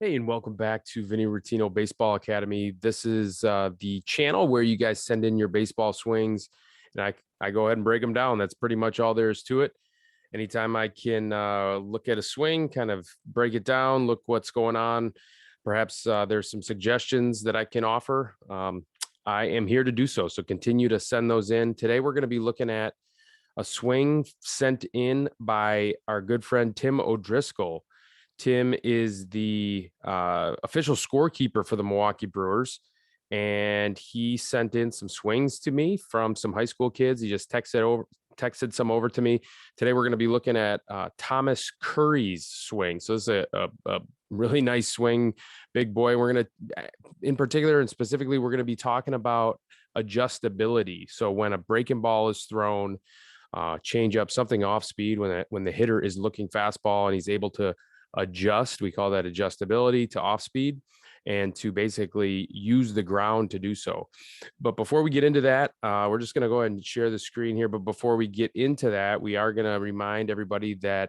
Hey, and welcome back to Vinny Rottino Baseball Academy. This is the channel where you guys send in your baseball swings, and I go ahead and break them down. That's pretty much all there is to it. Anytime I can look at a swing, kind of break it down, look what's going on. Perhaps there's some suggestions that I can offer. I am here to do so. So continue to send those in. Today, we're going to be looking at a swing sent in by our good friend Tim O'Driscoll. Tim is the official scorekeeper for the Milwaukee Brewers, and he sent in some swings to me from some high school kids. He just texted some over to me. Today, we're going to be looking at Thomas Curry's swing. So this is a really nice swing, big boy. We're going to, in particular and specifically, we're going to be talking about adjustability. So when a breaking ball is thrown, change up, something off speed, when the hitter is looking fastball and he's able to adjust, we call that adjustability, to off speed, and to basically use the ground to do so. But before we get into that, we're just going to go ahead and share the screen here. But before we get into that, we are going to remind everybody that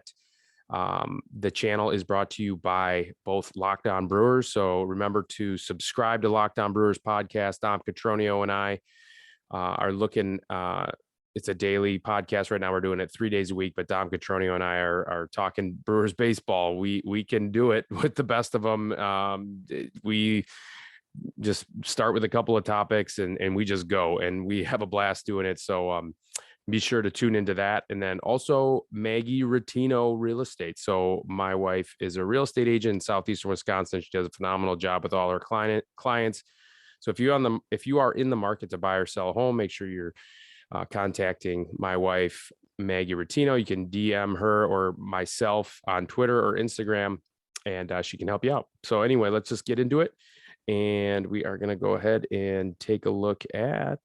the channel is brought to you by both Locked On Brewers. So remember to subscribe to Locked On Brewers Podcast. Dom Catronio and I are looking it's a daily podcast right now. We're doing it 3 days a week, but Dom Catronio and I are talking Brewers baseball. We can do it with the best of them. We just start with a couple of topics and we just go, and we have a blast doing it. So be sure to tune into that. And then also Maggie Rottino Real Estate. So my wife is a real estate agent in Southeastern Wisconsin. She does a phenomenal job with all her clients. So if you are in the market to buy or sell a home, make sure you're contacting my wife, Maggie Rottino. You can DM her or myself on Twitter or Instagram, and she can help you out. So anyway, let's just get into it. And we are going to go ahead and take a look at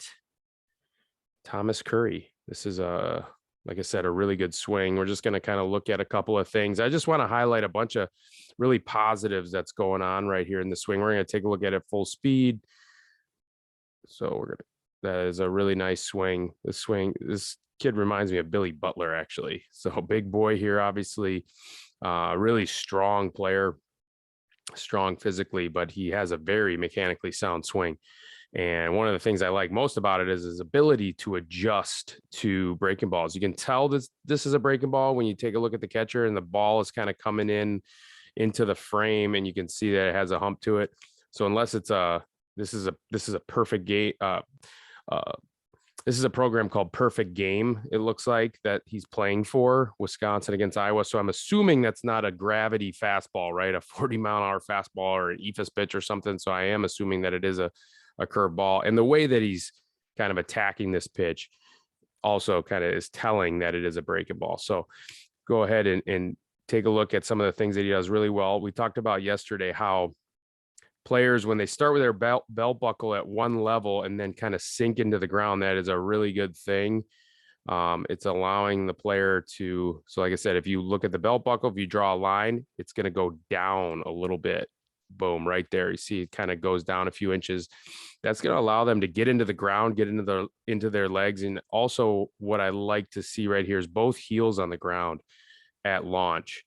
Thomas Curry. This is like I said, a really good swing. We're just going to kind of look at a couple of things. I just want to highlight a bunch of really positives that's going on right here in the swing. We're going to take a look at it full speed. So that is a really nice swing. This kid reminds me of Billy Butler, actually. So big boy here, obviously, really strong player, strong physically, but he has a very mechanically sound swing. And one of the things I like most about it is his ability to adjust to breaking balls. You can tell this is a breaking ball when you take a look at the catcher and the ball is kind of coming into the frame, and you can see that it has a hump to it. So unless it's this is a perfect game. This is a program called Perfect Game. It looks like that he's playing for Wisconsin against Iowa. So I'm assuming that's not a gravity fastball, right? A 40-mile-an-hour fastball or an eephus pitch or something. So I am assuming that it is a curve ball. And the way that he's kind of attacking this pitch also kind of is telling that it is a breaking ball. So go ahead and take a look at some of the things that he does really well. We talked about yesterday how players, when they start with their belt buckle at one level and then kind of sink into the ground, that is a really good thing. It's allowing the player to, so like I said, if you look at the belt buckle, if you draw a line, it's going to go down a little bit. Boom, right there. You see it kind of goes down a few inches. That's going to allow them to get into the ground, get into their legs. And also what I like to see right here is both heels on the ground at launch.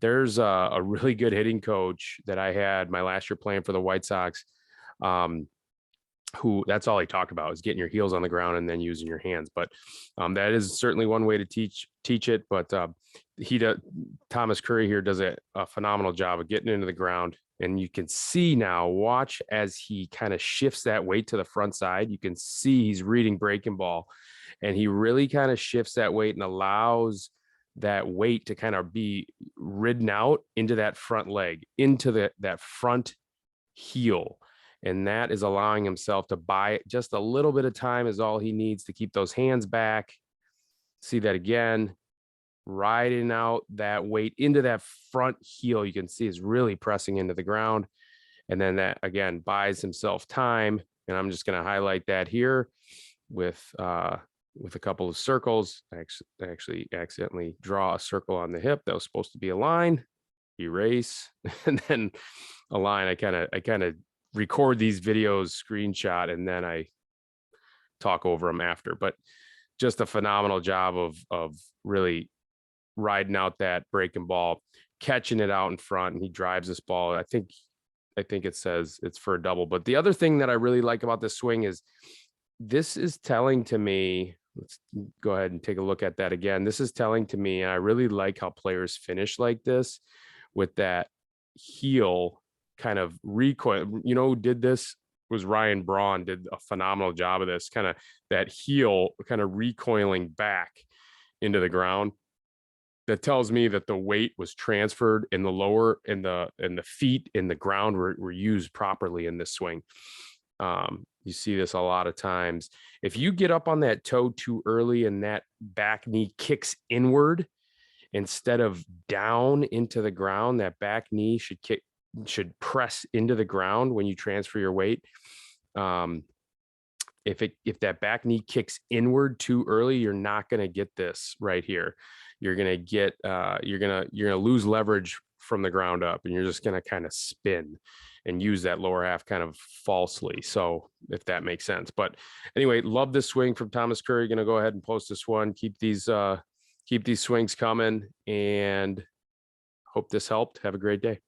There's a really good hitting coach that I had my last year playing for the White Sox, who that's all he talked about is getting your heels on the ground and then using your hands. But that is certainly one way to teach it. But Thomas Curry here does a phenomenal job of getting into the ground. And you can see now, watch as he kind of shifts that weight to the front side. You can see he's reading breaking ball, and he really kind of shifts that weight and allows that weight to kind of be ridden out into that front leg, into that front heel. And that is allowing himself to buy just a little bit of time is all he needs to keep those hands back. See that again, riding out that weight into that front heel. You can see is really pressing into the ground. And then that again buys himself time. And I'm just going to highlight that here with a couple of circles. I actually accidentally draw a circle on the hip. That was supposed to be a line, erase, and then a line. I kind of record these videos, screenshot, and then I talk over them after. But just a phenomenal job of really riding out that breaking ball, catching it out in front, and he drives this ball. I think it says it's for a double. But the other thing that I really like about this swing is this is telling to me, let's go ahead and take a look at that again. This is telling to me, and I really like how players finish like this with that heel kind of recoil. You know who did this? Was Ryan Braun, did a phenomenal job of this, kind of that heel kind of recoiling back into the ground. That tells me that the weight was transferred in the lower, in the feet in the ground were used properly in this swing. You see this a lot of times. If you get up on that toe too early and that back knee kicks inward instead of down into the ground, that back knee should press into the ground when you transfer your weight. If that back knee kicks inward too early, you're not going to get this right here. You're going to get, you're going to lose leverage from the ground up, and you're just going to kind of spin and use that lower half kind of falsely. So if that makes sense. But anyway, love this swing from Thomas Curry. Going to go ahead and post this one. Keep these swings coming, and hope this helped. Have a great day.